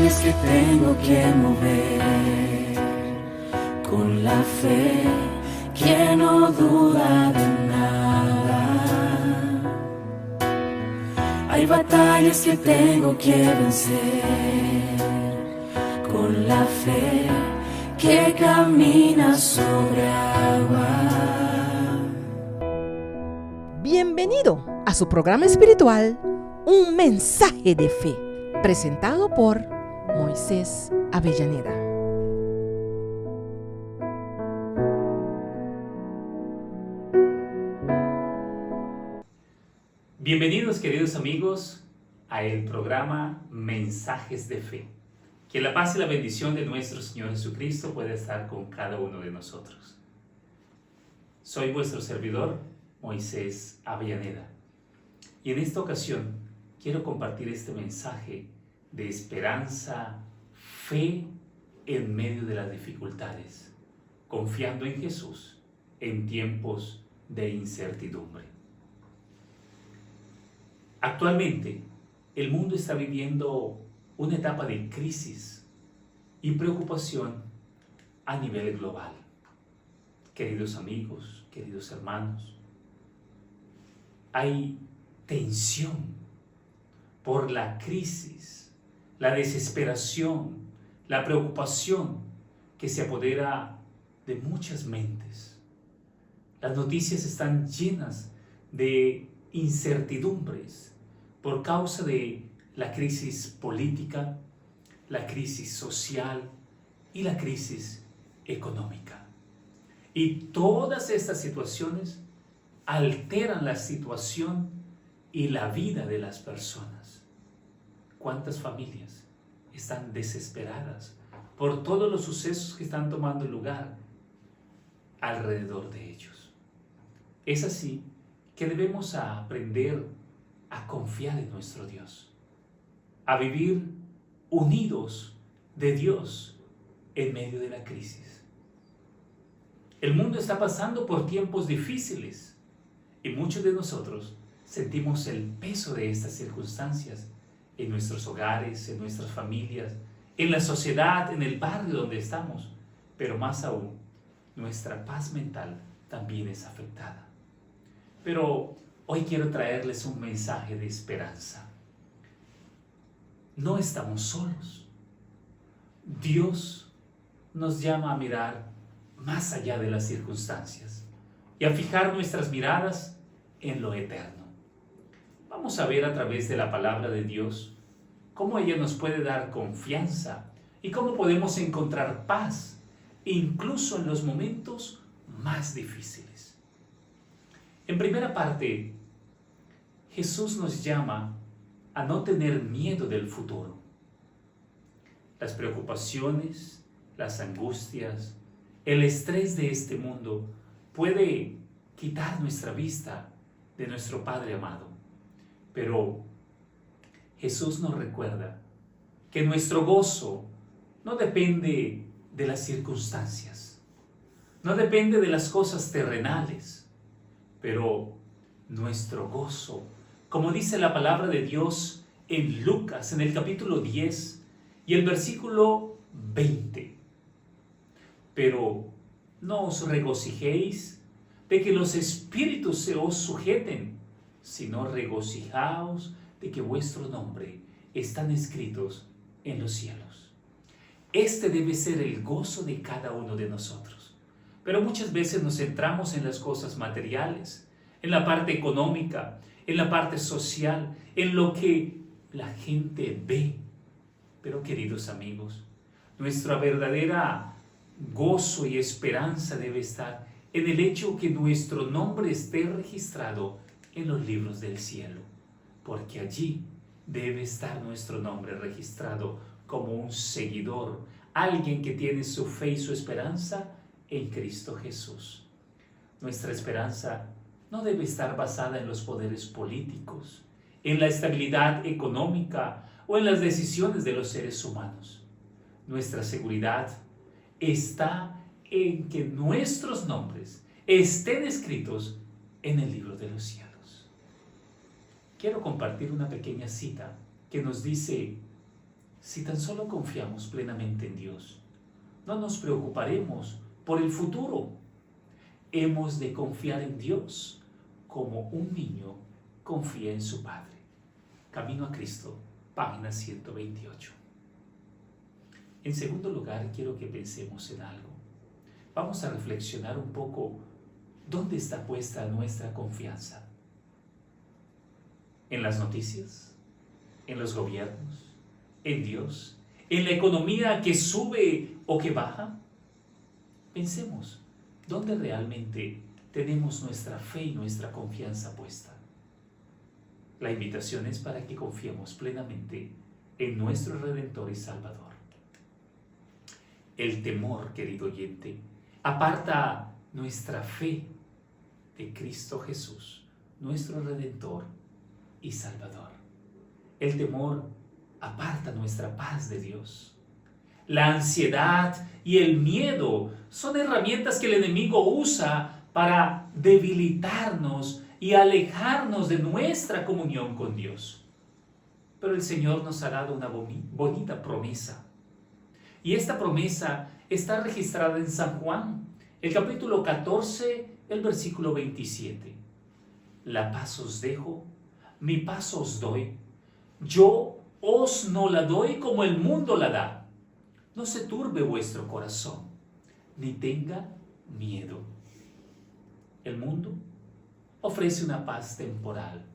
batallas que tengo que mover, con la fe que no duda de nada. Hay batallas que tengo que vencer, con la fe que camina sobre agua. Bienvenido a su programa espiritual, Un Mensaje de Fe, presentado por Moisés Avellaneda. Bienvenidos, queridos amigos, a el programa Mensajes de Fe. Que la paz y la bendición de nuestro Señor Jesucristo pueda estar con cada uno de nosotros. Soy vuestro servidor, Moisés Avellaneda. Y en esta ocasión quiero compartir este mensaje de esperanza, fe en medio de las dificultades, confiando en Jesús en tiempos de incertidumbre. Actualmente, el mundo está viviendo una etapa de crisis y preocupación a nivel global. Queridos amigos, queridos hermanos, hay tensión por la crisis, la desesperación, la preocupación que se apodera de muchas mentes. Las noticias están llenas de incertidumbres por causa de la crisis política, la crisis social y la crisis económica. Y todas estas situaciones alteran la situación y la vida de las personas. ¿Cuántas familias están desesperadas por todos los sucesos que están tomando lugar alrededor de ellos? Es así que debemos aprender a confiar en nuestro Dios, a vivir unidos de Dios en medio de la crisis. El mundo está pasando por tiempos difíciles y muchos de nosotros sentimos el peso de estas circunstancias en nuestros hogares, en nuestras familias, en la sociedad, en el barrio donde estamos, pero más aún, nuestra paz mental también es afectada. Pero hoy quiero traerles un mensaje de esperanza. No estamos solos. Dios nos llama a mirar más allá de las circunstancias y a fijar nuestras miradas en lo eterno. Vamos a ver a través de la palabra de Dios cómo ella nos puede dar confianza y cómo podemos encontrar paz, incluso en los momentos más difíciles. En primera parte, Jesús nos llama a no tener miedo del futuro. Las preocupaciones, las angustias, el estrés de este mundo puede quitar nuestra vista de nuestro Padre amado. Pero Jesús nos recuerda que nuestro gozo no depende de las circunstancias, no depende de las cosas terrenales, pero nuestro gozo, como dice la palabra de Dios en Lucas, en el capítulo 10 y el versículo 20. Pero no os regocijéis de que los espíritus se os sujeten, sino regocijaos de que vuestro nombre están escritos en los cielos. Este debe ser el gozo de cada uno de nosotros. Pero muchas veces nos centramos en las cosas materiales, en la parte económica, en la parte social, en lo que la gente ve. Pero queridos amigos, nuestra verdadera gozo y esperanza debe estar en el hecho que nuestro nombre esté registrado en los libros del cielo, porque allí debe estar nuestro nombre registrado como un seguidor, alguien que tiene su fe y su esperanza en Cristo Jesús. Nuestra esperanza no debe estar basada en los poderes políticos, en la estabilidad económica o en las decisiones de los seres humanos. Nuestra seguridad está en que nuestros nombres estén escritos en el libro de los cielos. Quiero compartir una pequeña cita que nos dice Si tan solo confiamos plenamente en Dios, no nos preocuparemos por el futuro. Hemos de confiar en Dios como un niño confía en su padre. Camino a Cristo, página 128. En segundo lugar, quiero que pensemos en algo. Vamos a reflexionar un poco dónde está puesta nuestra confianza. ¿En las noticias? ¿En los gobiernos? ¿En Dios? ¿En la economía que sube o que baja? Pensemos, ¿dónde realmente tenemos nuestra fe y nuestra confianza puesta? La invitación es para que confiemos plenamente en nuestro Redentor y Salvador. El temor, querido oyente, aparta nuestra fe de Cristo Jesús, nuestro Redentor y Salvador. El temor aparta nuestra paz de Dios. La ansiedad y el miedo son herramientas que el enemigo usa para debilitarnos y alejarnos de nuestra comunión con Dios. Pero el Señor nos ha dado una bonita promesa. Y esta promesa está registrada en San Juan, el capítulo 14, el versículo 27. La paz os dejo, mi paz os doy. Yo os no la doy como el mundo la da. No se turbe vuestro corazón, ni tenga miedo. El mundo ofrece una paz temporal,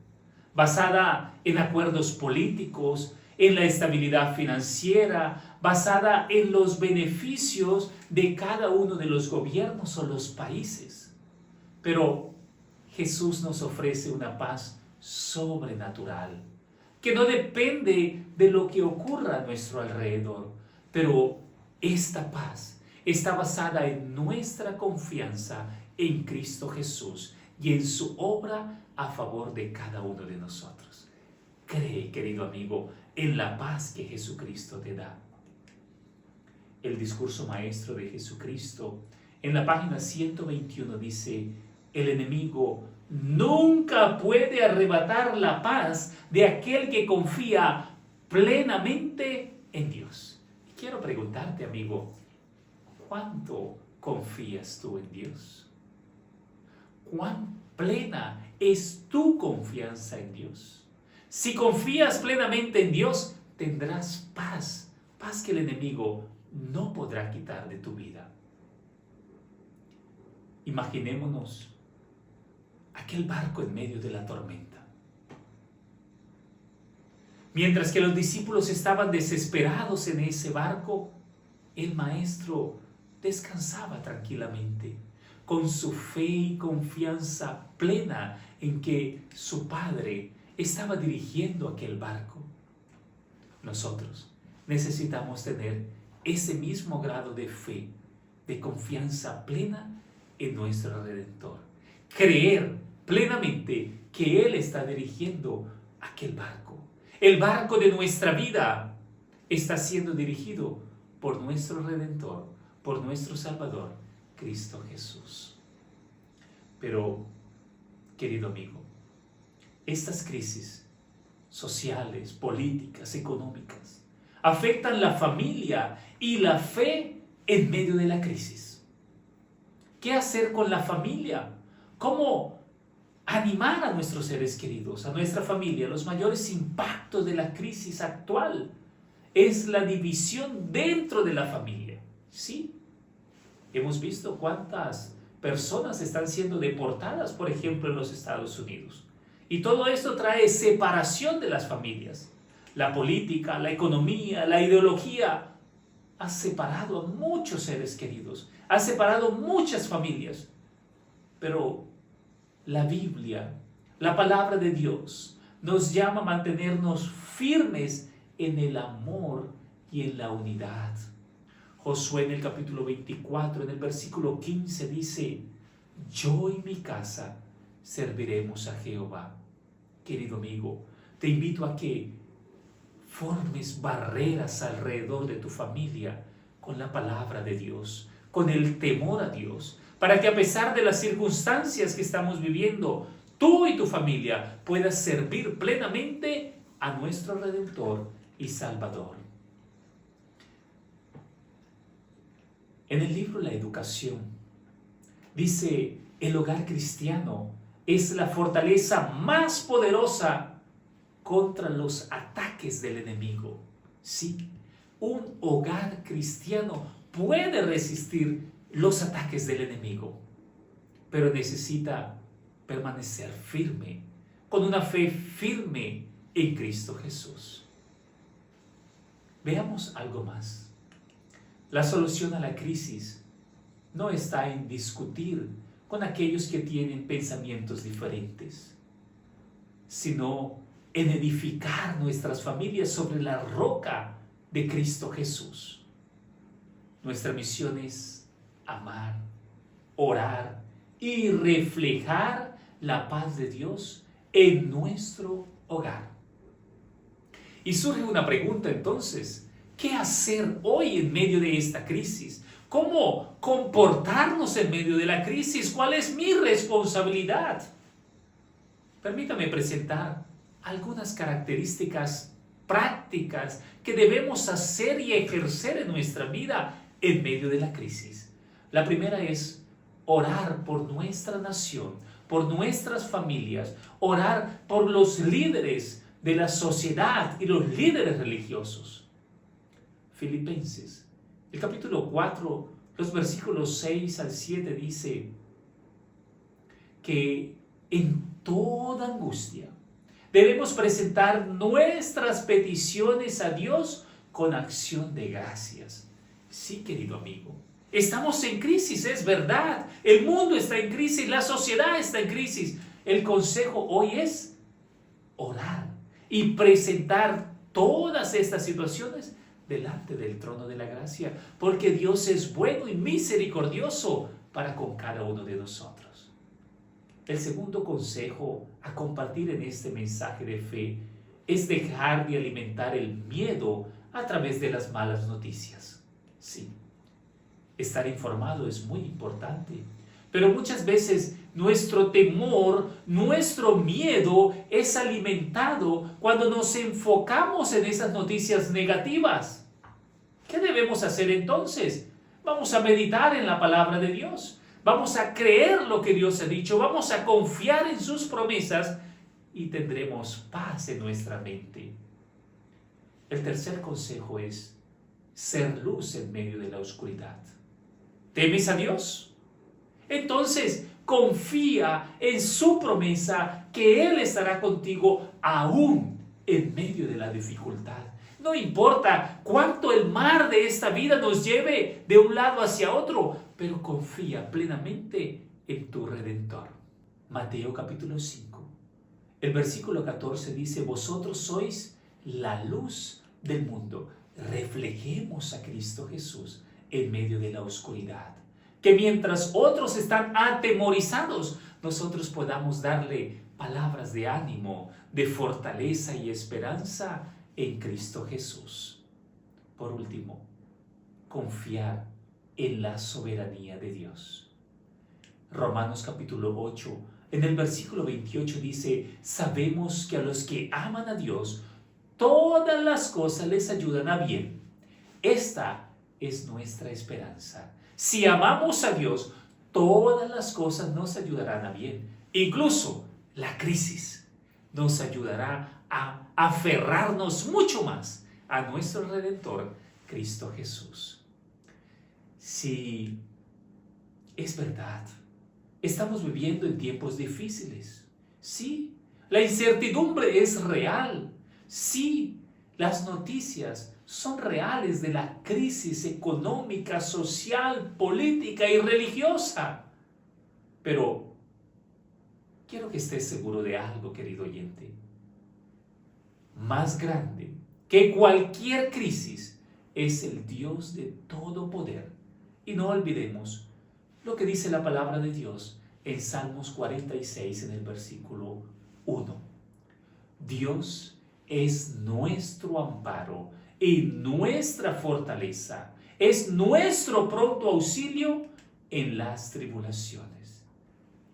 basada en acuerdos políticos, en la estabilidad financiera, basada en los beneficios de cada uno de los gobiernos o los países. Pero Jesús nos ofrece una paz sobrenatural, que no depende de lo que ocurra a nuestro alrededor, pero esta paz está basada en nuestra confianza en Cristo Jesús y en su obra a favor de cada uno de nosotros. Cree, querido amigo, en la paz que Jesucristo te da. El discurso maestro de Jesucristo en la página 121 dice: el enemigo nunca puede arrebatar la paz de aquel que confía plenamente en Dios. Y quiero preguntarte, amigo, ¿cuánto confías tú en Dios? ¿Cuán plena es tu confianza en Dios? Si confías plenamente en Dios, tendrás paz, paz que el enemigo no podrá quitar de tu vida. Imaginémonos aquel barco en medio de la tormenta. Mientras que los discípulos estaban desesperados en ese barco, el maestro descansaba tranquilamente, con su fe y confianza plena en que su Padre estaba dirigiendo aquel barco. Nosotros necesitamos tener ese mismo grado de fe, de confianza plena en nuestro Redentor. Creer plenamente que Él está dirigiendo aquel barco. El barco de nuestra vida está siendo dirigido por nuestro Redentor, por nuestro Salvador, Cristo Jesús. Pero, querido amigo, estas crisis sociales, políticas, económicas, afectan la familia y la fe en medio de la crisis. ¿Qué hacer con la familia? ¿Cómo animar a nuestros seres queridos, a nuestra familia? Los mayores impactos de la crisis actual es la división dentro de la familia. Sí, hemos visto cuántas personas están siendo deportadas, por ejemplo, en los Estados Unidos. Y todo esto trae separación de las familias. La política, la economía, la ideología ha separado a muchos seres queridos, ha separado muchas familias. Pero la Biblia, la palabra de Dios, nos llama a mantenernos firmes en el amor y en la unidad. Josué en el capítulo 24, en el versículo 15 dice: yo y mi casa serviremos a Jehová. Querido amigo, te invito a que formes barreras alrededor de tu familia con la palabra de Dios, con el temor a Dios, para que a pesar de las circunstancias que estamos viviendo, tú y tu familia puedas servir plenamente a nuestro Redentor y Salvador. En el libro La Educación dice, el hogar cristiano es la fortaleza más poderosa contra los ataques del enemigo. Sí, un hogar cristiano puede resistir los ataques del enemigo, pero necesita permanecer firme, con una fe firme en Cristo Jesús. Veamos algo más. La solución a la crisis no está en discutir con aquellos que tienen pensamientos diferentes, sino en edificar nuestras familias sobre la roca de Cristo Jesús. Nuestra misión es amar, orar y reflejar la paz de Dios en nuestro hogar. Y surge una pregunta entonces: ¿qué hacer hoy en medio de esta crisis? ¿Cómo comportarnos en medio de la crisis? ¿Cuál es mi responsabilidad? Permítame presentar algunas características prácticas que debemos hacer y ejercer en nuestra vida en medio de la crisis. La primera es orar por nuestra nación, por nuestras familias, orar por los líderes de la sociedad y los líderes religiosos. Filipenses, el capítulo 4, los versículos 6 al 7 dice que en toda angustia debemos presentar nuestras peticiones a Dios con acción de gracias. Sí, querido amigo, estamos en crisis, es verdad. El mundo está en crisis, la sociedad está en crisis. El consejo hoy es orar y presentar todas estas situaciones delante del trono de la gracia, porque Dios es bueno y misericordioso para con cada uno de nosotros. El segundo consejo a compartir en este mensaje de fe es dejar de alimentar el miedo a través de las malas noticias. Sí, estar informado es muy importante, pero muchas veces nuestro temor, nuestro miedo es alimentado cuando nos enfocamos en esas noticias negativas. ¿Qué debemos hacer entonces? Vamos a meditar en la palabra de Dios. Vamos a creer lo que Dios ha dicho. Vamos a confiar en sus promesas y tendremos paz en nuestra mente. El tercer consejo es ser luz en medio de la oscuridad. ¿Temes a Dios? Entonces, confía en su promesa que Él estará contigo aún en medio de la dificultad. No importa cuánto el mar de esta vida nos lleve de un lado hacia otro, pero confía plenamente en tu Redentor. Mateo capítulo 5, el versículo 14 dice: vosotros sois la luz del mundo. Reflejemos a Cristo Jesús en medio de la oscuridad. Que mientras otros están atemorizados, nosotros podamos darle palabras de ánimo, de fortaleza y esperanza en Cristo Jesús. Por último, confiar en la soberanía de Dios. Romanos capítulo 8, en el versículo 28 dice: sabemos que a los que aman a Dios, todas las cosas les ayudan a bien. Esta es nuestra esperanza. Si amamos a Dios, todas las cosas nos ayudarán a bien. Incluso la crisis nos ayudará a aferrarnos mucho más a nuestro Redentor, Cristo Jesús. Sí, es verdad, estamos viviendo en tiempos difíciles. Sí, la incertidumbre es real. Sí, las noticias son reales de la crisis económica, social, política y religiosa. Pero quiero que estés seguro de algo, querido oyente. Más grande que cualquier crisis es el Dios de todo poder. Y no olvidemos lo que dice la palabra de Dios en Salmos 46 en el versículo 1. Dios es nuestro amparo y nuestra fortaleza, es nuestro pronto auxilio en las tribulaciones.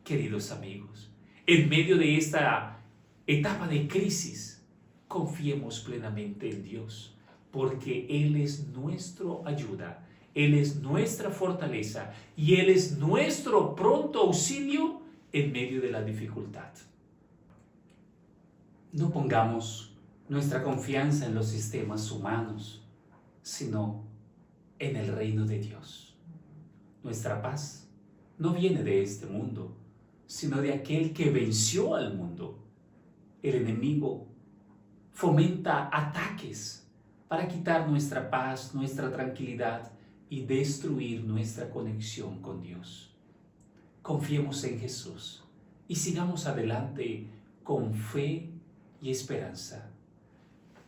Queridos amigos, en medio de esta etapa de crisis, confiemos plenamente en Dios, porque Él es nuestra ayuda Él es nuestra fortaleza y Él es nuestro pronto auxilio en medio de la dificultad. No pongamos nuestra confianza en los sistemas humanos, sino en el reino de Dios. Nuestra paz no viene de este mundo, sino de aquel que venció al mundo. El enemigo fomenta ataques para quitar nuestra paz, nuestra tranquilidad y destruir nuestra conexión con Dios. Confiemos en Jesús y sigamos adelante con fe y esperanza.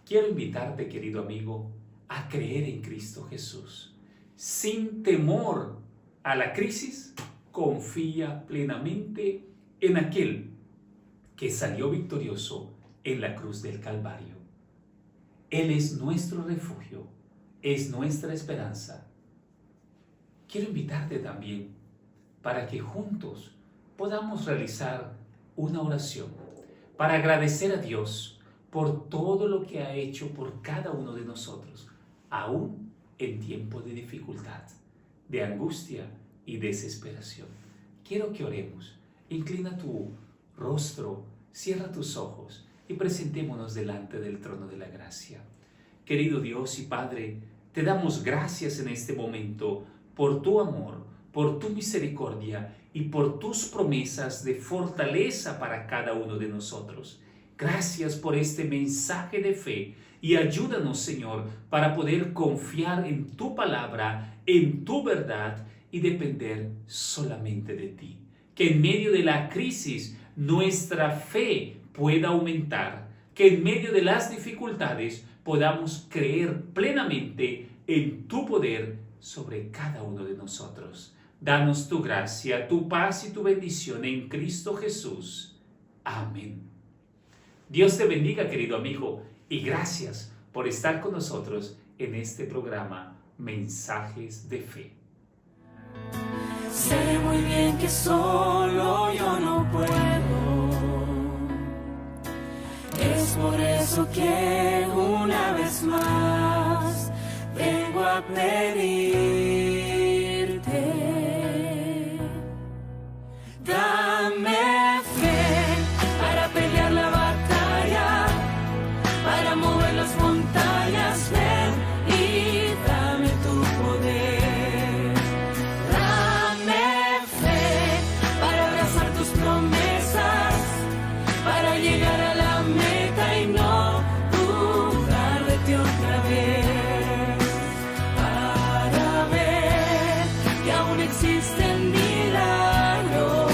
Quiero invitarte, querido amigo, a creer en Cristo Jesús. Sin temor a la crisis, confía plenamente en aquel que salió victorioso en la cruz del Calvario. Él es nuestro refugio, es nuestra esperanza. Quiero invitarte también para que juntos podamos realizar una oración para agradecer a Dios por todo lo que ha hecho por cada uno de nosotros, aún en tiempo de dificultad, de angustia y desesperación. Quiero que oremos. Inclina tu rostro, cierra tus ojos y presentémonos delante del trono de la gracia. Querido Dios y Padre, te damos gracias en este momento por tu amor, por tu misericordia y por tus promesas de fortaleza para cada uno de nosotros. Gracias por este mensaje de fe y ayúdanos, Señor, para poder confiar en tu palabra, en tu verdad y depender solamente de ti. Que en medio de la crisis nuestra fe pueda aumentar, que en medio de las dificultades podamos creer plenamente en tu poder sobre cada uno de nosotros. Danos tu gracia, tu paz y tu bendición en Cristo Jesús. Amén. Dios te bendiga, querido amigo, y gracias por estar con nosotros en este programa Mensajes de Fe. Sé muy bien que solo yo no puedo. Es por eso que una vez más vengo a pedirte. Dame fe para pelear la batalla, para mover las montañas, ven y dame tu poder. Dame fe para abrazar tus promesas, para llegar a la meta y no dudar de ti otra vez, para ver que aún existen milagros.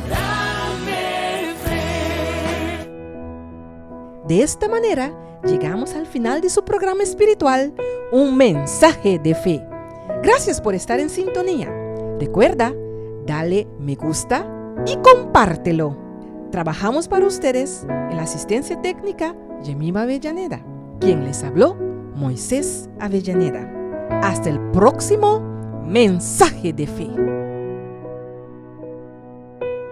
Dame fe. De esta manera, llegamos al final de su programa espiritual, Un Mensaje de Fe. Gracias por estar en sintonía. Recuerda, dale me gusta y compártelo. Trabajamos para ustedes en la asistencia técnica Yemima Avellaneda. Quien les habló, Moisés Avellaneda. Hasta el próximo Mensaje de Fe.